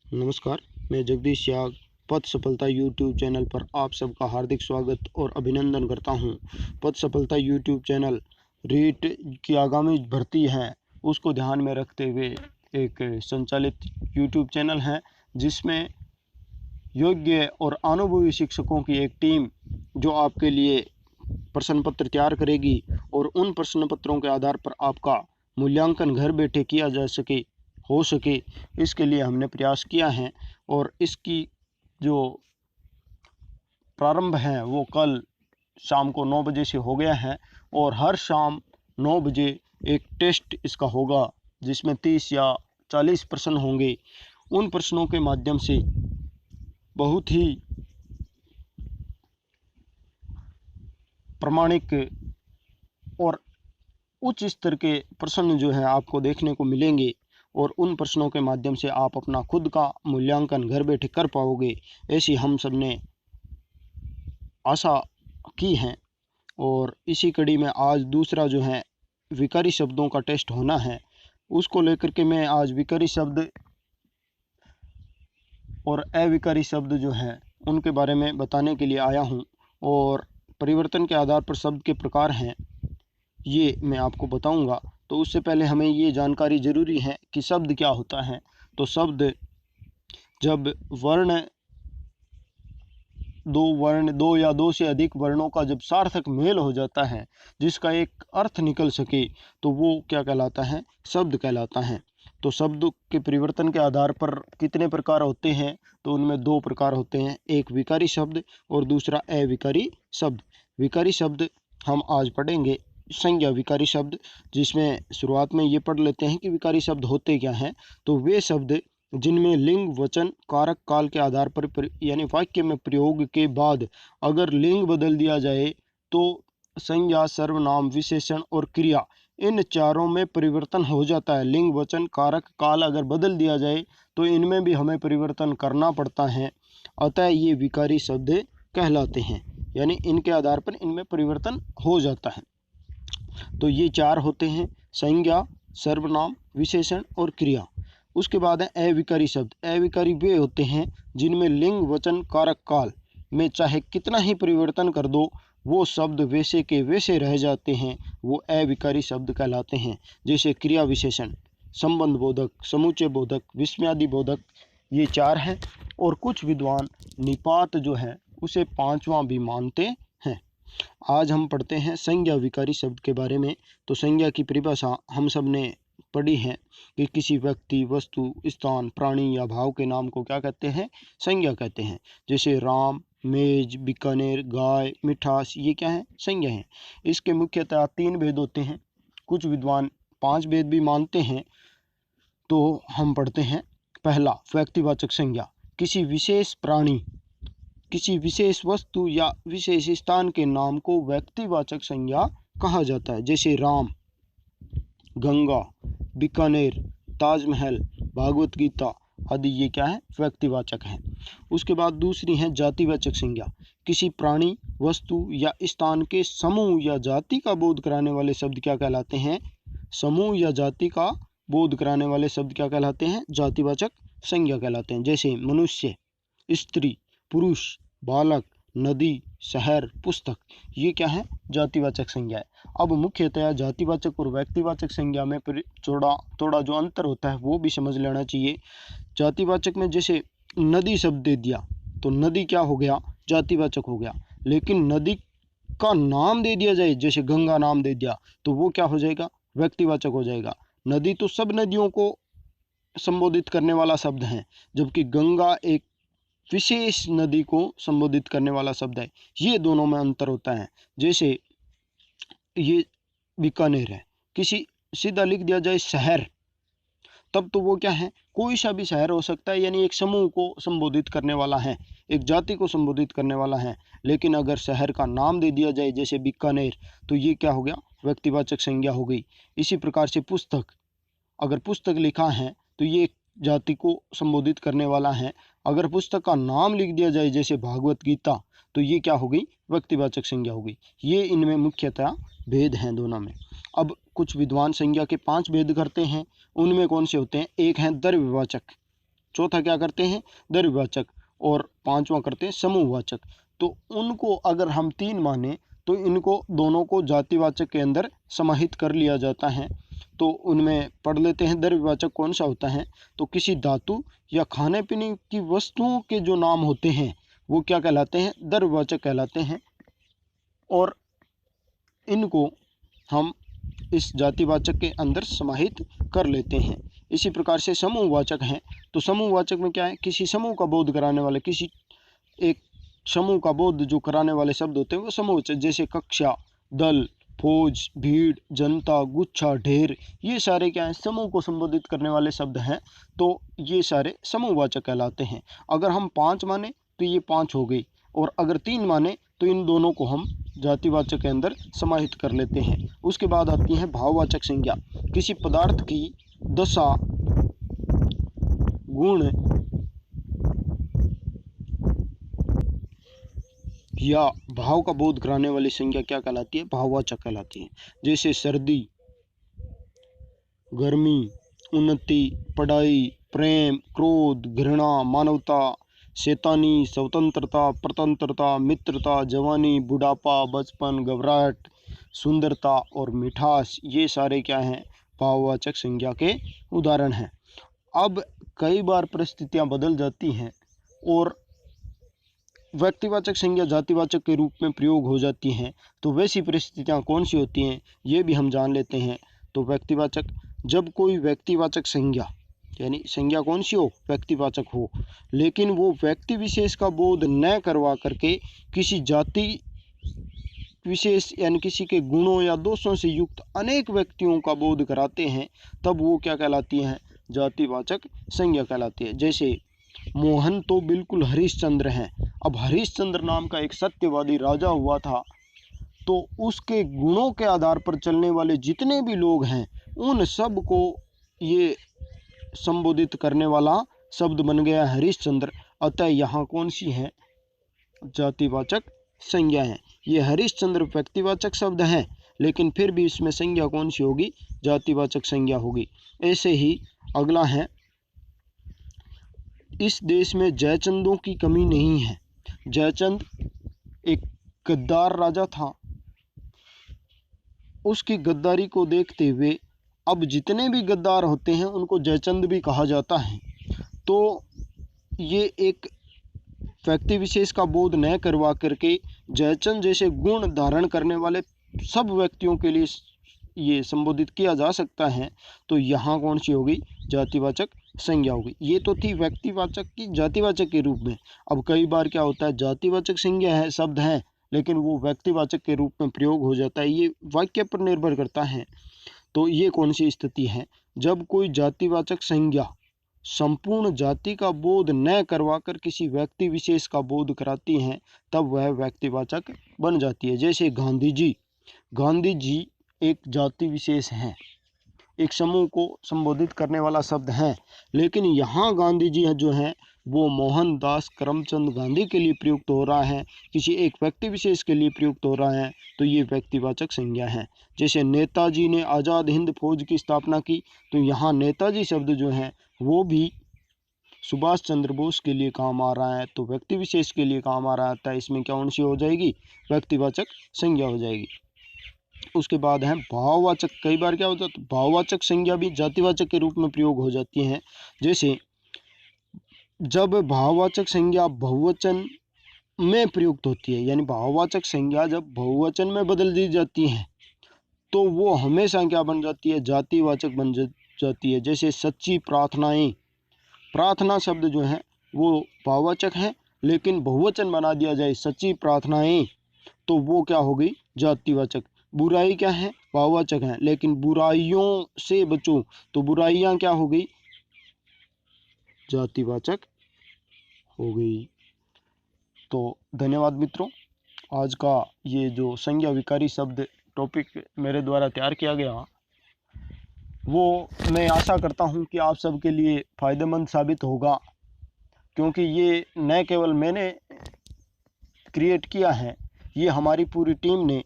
नमस्कार, मैं जगदीश याग पथ सफलता यूट्यूब चैनल पर आप सबका हार्दिक स्वागत और अभिनंदन करता हूं। पथ सफलता यूट्यूब चैनल रीट की आगामी भर्ती है उसको ध्यान में रखते हुए एक संचालित यूट्यूब चैनल है, जिसमें योग्य और अनुभवी शिक्षकों की एक टीम जो आपके लिए प्रश्न पत्र तैयार करेगी और उन प्रश्न पत्रों के आधार पर आपका मूल्यांकन घर बैठे किया जा सके हो सके, इसके लिए हमने प्रयास किया है। और इसकी जो प्रारंभ है वो कल शाम को 9 बजे से हो गया है और हर शाम 9 बजे एक टेस्ट इसका होगा, जिसमें 30 या 40 प्रश्न होंगे। उन प्रश्नों के माध्यम से बहुत ही प्रामाणिक और उच्च स्तर के प्रश्न जो है आपको देखने को मिलेंगे और उन प्रश्नों के माध्यम से आप अपना खुद का मूल्यांकन घर बैठे कर पाओगे, ऐसी हम सब ने आशा की है। और इसी कड़ी में आज दूसरा जो है विकारी शब्दों का टेस्ट होना है, उसको लेकर के मैं आज विकारी शब्द और अविकारी शब्द जो हैं उनके बारे में बताने के लिए आया हूं। और परिवर्तन के आधार पर शब्द के प्रकार हैं, ये मैं आपको बताऊंगा। तो उससे पहले हमें ये जानकारी ज़रूरी है कि शब्द क्या होता है। तो शब्द जब दो या दो से अधिक वर्णों का जब सार्थक मेल हो जाता है, जिसका एक अर्थ निकल सके, तो वो क्या कहलाता है? शब्द कहलाता है। तो शब्द के परिवर्तन के आधार पर कितने प्रकार होते हैं? तो उनमें दो प्रकार होते हैं, एक विकारी शब्द और दूसरा अविकारी शब्द। विकारी शब्द हम आज पढ़ेंगे संज्ञा विकारी शब्द, जिसमें शुरुआत में ये पढ़ लेते हैं कि विकारी शब्द होते क्या हैं। तो वे शब्द जिनमें लिंग वचन कारक काल के आधार पर यानी वाक्य में प्रयोग के बाद अगर लिंग बदल दिया जाए तो संज्ञा सर्वनाम विशेषण और क्रिया इन चारों में परिवर्तन हो जाता है। लिंग वचन कारक काल अगर बदल दिया जाए तो इनमें भी हमें परिवर्तन करना पड़ता है, अतः ये विकारी शब्द कहलाते हैं, यानी इनके आधार पर इनमें परिवर्तन हो जाता है। तो ये चार होते हैं, संज्ञा सर्वनाम विशेषण और क्रिया। उसके बाद है अविकारी शब्द। अविकारी वे होते हैं जिनमें लिंग वचन कारक काल में चाहे कितना ही परिवर्तन कर दो वो शब्द वैसे के वैसे रह जाते हैं, वो अविकारी शब्द कहलाते हैं। जैसे क्रिया विशेषण, संबंध बोधक, समुच्चय बोधक, विस्मयादि बोधक, ये चार हैं। और कुछ विद्वान निपात जो है उसे पांचवा भी मानते हैं। आज हम पढ़ते हैं संज्ञा विकारी शब्द के बारे में। तो संज्ञा की परिभाषा हम सब ने पढ़ी है कि किसी व्यक्ति वस्तु स्थान प्राणी या भाव के नाम को क्या कहते हैं? संज्ञा कहते हैं। जैसे राम, मेज, बीकानेर, गाय, मिठास, ये क्या है? संज्ञा है। इसके मुख्यतः 3 भेद होते हैं, कुछ विद्वान 5 भेद भी मानते हैं। तो हम पढ़ते हैं। पहला, व्यक्तिवाचक संज्ञा। किसी विशेष प्राणी, किसी विशेष वस्तु या विशेष स्थान के नाम को व्यक्तिवाचक संज्ञा कहा जाता है। जैसे राम, गंगा, बीकानेर, ताजमहल, भागवत गीता आदि, ये क्या है? व्यक्तिवाचक हैं। उसके बाद दूसरी है जातिवाचक संज्ञा। किसी प्राणी, वस्तु या स्थान के समूह या जाति का बोध कराने वाले शब्द क्या कहलाते हैं? समूह या जाति का बोध कराने वाले शब्द क्या कहलाते हैं? जातिवाचक संज्ञा कहलाते हैं। जैसे मनुष्य, स्त्री, पुरुष, बालक, नदी, शहर, पुस्तक, ये क्या है? जातिवाचक संज्ञा है। अब मुख्यतः जातिवाचक और व्यक्तिवाचक संज्ञा में थोड़ा जो अंतर होता है वो भी समझ लेना चाहिए। जातिवाचक में जैसे नदी शब्द दे दिया तो नदी क्या हो गया? जातिवाचक हो गया। लेकिन नदी का नाम दे दिया जाए, जैसे गंगा नाम दे दिया, तो वो क्या हो जाएगा? व्यक्तिवाचक हो जाएगा। नदी तो सब नदियों को संबोधित करने वाला शब्द है, जबकि गंगा एक विशेष नदी को संबोधित करने वाला शब्द है। ये दोनों में अंतर होता है। जैसे ये बीकानेर है, किसी सीधा लिख दिया जाए शहर, तब तो वो क्या है? कोई सा भी शहर हो सकता है, यानी एक समूह को संबोधित करने वाला है, एक जाति को संबोधित करने वाला है। लेकिन अगर शहर का नाम दे दिया जाए जैसे बीकानेर, तो ये क्या हो गया? व्यक्तिवाचक संज्ञा हो गई। इसी प्रकार से पुस्तक, अगर पुस्तक लिखा है तो ये एक जाति को संबोधित करने वाला है। अगर पुस्तक का नाम लिख दिया जाए जैसे भागवत गीता, तो ये क्या हो गई? व्यक्तिवाचक संज्ञा हो गई। ये इनमें मुख्यतः भेद हैं दोनों में। अब कुछ विद्वान संज्ञा के 5 भेद करते हैं, उनमें कौन से होते हैं? एक है द्रव्यवाचक, चौथा क्या करते हैं, द्रव्यवाचक, और पांचवा करते हैं समूहवाचक। तो उनको अगर हम 3 माने तो इनको दोनों को जातिवाचक के अंदर समाहित कर लिया जाता है। तो उनमें पढ़ लेते हैं। द्रव्यवाचक कौन सा होता है, तो किसी धातु या खाने पीने की वस्तुओं के जो नाम होते हैं वो क्या कहलाते हैं, द्रव्यवाचक कहलाते हैं, और इनको हम इस जातिवाचक के अंदर समाहित कर लेते हैं। इसी प्रकार से समूहवाचक हैं, तो समूहवाचक में क्या है, किसी समूह का बोध कराने वाले, किसी एक समूह का बोध जो कराने वाले शब्द होते हैं वो समूहवाचक, जैसे कक्षा, दल, फौज, भीड़, जनता, गुच्छा, ढेर, ये सारे क्या हैं, समूह को संबोधित करने वाले शब्द हैं। तो ये सारे समूहवाचक कहलाते हैं। अगर हम 5 माने तो ये 5 हो गई, और अगर 3 माने तो इन दोनों को हम जातिवाचक के अंदर समाहित कर लेते हैं। उसके बाद आती है भाववाचक संज्ञा। किसी पदार्थ की दशा, गुण या भाव का बोध कराने वाली संज्ञा क्या कहलाती है, भाववाचक कहलाती है। जैसे सर्दी, गर्मी, उन्नति, पढ़ाई, प्रेम, क्रोध, घृणा, मानवता, शैतानी, स्वतंत्रता, प्रतंत्रता, मित्रता, जवानी, बुढ़ापा, बचपन, घबराहट, सुंदरता और मिठास, ये सारे क्या हैं, भाववाचक संज्ञा के उदाहरण हैं। अब कई बार परिस्थितियां बदल जाती हैं और व्यक्तिवाचक संज्ञा जातिवाचक के रूप में प्रयोग हो जाती हैं। तो वैसी परिस्थितियां कौन सी होती हैं ये भी हम जान लेते हैं। तो व्यक्तिवाचक, जब कोई व्यक्तिवाचक संज्ञा, यानी संज्ञा कौन सी हो, व्यक्तिवाचक हो, लेकिन वो व्यक्ति विशेष का बोध न करवा करके किसी जाति विशेष यानी किसी के गुणों या दोषों से युक्त अनेक व्यक्तियों का बोध कराते हैं, तब वो क्या कहलाती हैं, जातिवाचक संज्ञा कहलाती है। जैसे मोहन तो बिल्कुल हरिश्चंद्र हैं। अब हरिश्चंद्र नाम का एक सत्यवादी राजा हुआ था, तो उसके गुणों के आधार पर चलने वाले जितने भी लोग हैं उन सब को ये संबोधित करने वाला शब्द बन गया हरिश्चंद्र। अतः यहाँ कौन सी है, जातिवाचक संज्ञा है। ये हरिश्चंद्र व्यक्तिवाचक शब्द है, लेकिन फिर भी इसमें संज्ञा कौन सी होगी, जातिवाचक संज्ञा होगी। ऐसे ही अगला है, इस देश में जयचंदों की कमी नहीं है। जयचंद एक गद्दार राजा था, उसकी गद्दारी को देखते हुए अब जितने भी गद्दार होते हैं उनको जयचंद भी कहा जाता है। तो ये एक व्यक्ति विशेष का बोध न करवा करके जयचंद जैसे गुण धारण करने वाले सब व्यक्तियों के लिए ये संबोधित किया जा सकता है। तो यहाँ कौन सी होगी, जातिवाचक संज्ञा होगी। ये तो थी व्यक्तिवाचक की जातिवाचक के रूप में। अब कई बार क्या होता है, जातिवाचक संज्ञा है, शब्द है, लेकिन वो व्यक्तिवाचक के रूप में प्रयोग हो जाता है। ये वाक्य पर निर्भर करता है। तो ये कौन सी स्थिति है, जब कोई जातिवाचक संज्ञा संपूर्ण जाति का बोध न करवाकर किसी व्यक्ति विशेष का बोध कराती हैं, तब वह व्यक्तिवाचक बन जाती है। जैसे गांधी जी, गांधी जी एक जाति विशेष हैं, एक समूह को संबोधित करने वाला शब्द है, लेकिन यहाँ गांधी जी जो हैं वो मोहनदास करमचंद गांधी के लिए प्रयुक्त हो रहा है, किसी एक व्यक्ति विशेष के लिए प्रयुक्त हो रहा है। तो ये व्यक्तिवाचक संज्ञा है। जैसे नेताजी ने आज़ाद हिंद फौज की स्थापना की, तो यहाँ नेताजी शब्द जो है वो भी सुभाष चंद्र बोस के लिए काम आ रहा है, तो व्यक्ति विशेष के लिए काम आ रहा था। इसमें क्या कौन सी हो जाएगी, व्यक्तिवाचक संज्ञा हो जाएगी। उसके बाद है भाववाचक। कई बार क्या होता है, भाववाचक संज्ञा भी जातिवाचक के रूप में प्रयोग हो जाती है। जैसे जब भाववाचक संज्ञा बहुवचन में प्रयुक्त होती है, यानी भाववाचक संज्ञा जब बहुवचन में बदल दी जाती है तो वो हमेशा क्या बन जाती है, जातिवाचक बन जाती है। जैसे सच्ची प्रार्थनाएं, प्रार्थना शब्द जो है वो भाववाचक है, लेकिन बहुवचन बना दिया जाए सच्ची प्रार्थनाएं, तो वो क्या हो गई, जातिवाचक। बुराई क्या है, भाववाचक है, लेकिन बुराइयों से बचो, तो बुराइयां क्या हो गई, जातिवाचक हो गई। तो धन्यवाद मित्रों, आज का ये जो संज्ञा विकारी शब्द टॉपिक मेरे द्वारा तैयार किया गया, वो मैं आशा करता हूँ कि आप सबके लिए फ़ायदेमंद साबित होगा, क्योंकि ये न केवल मैंने क्रिएट किया है, ये हमारी पूरी टीम ने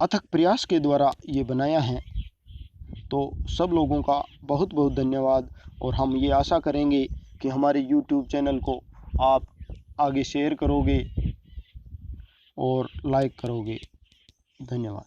अथक प्रयास के द्वारा ये बनाया है। तो सब लोगों का बहुत बहुत धन्यवाद, और हम ये आशा करेंगे कि हमारे यूट्यूब चैनल को आप आगे शेयर करोगे और लाइक करोगे। धन्यवाद।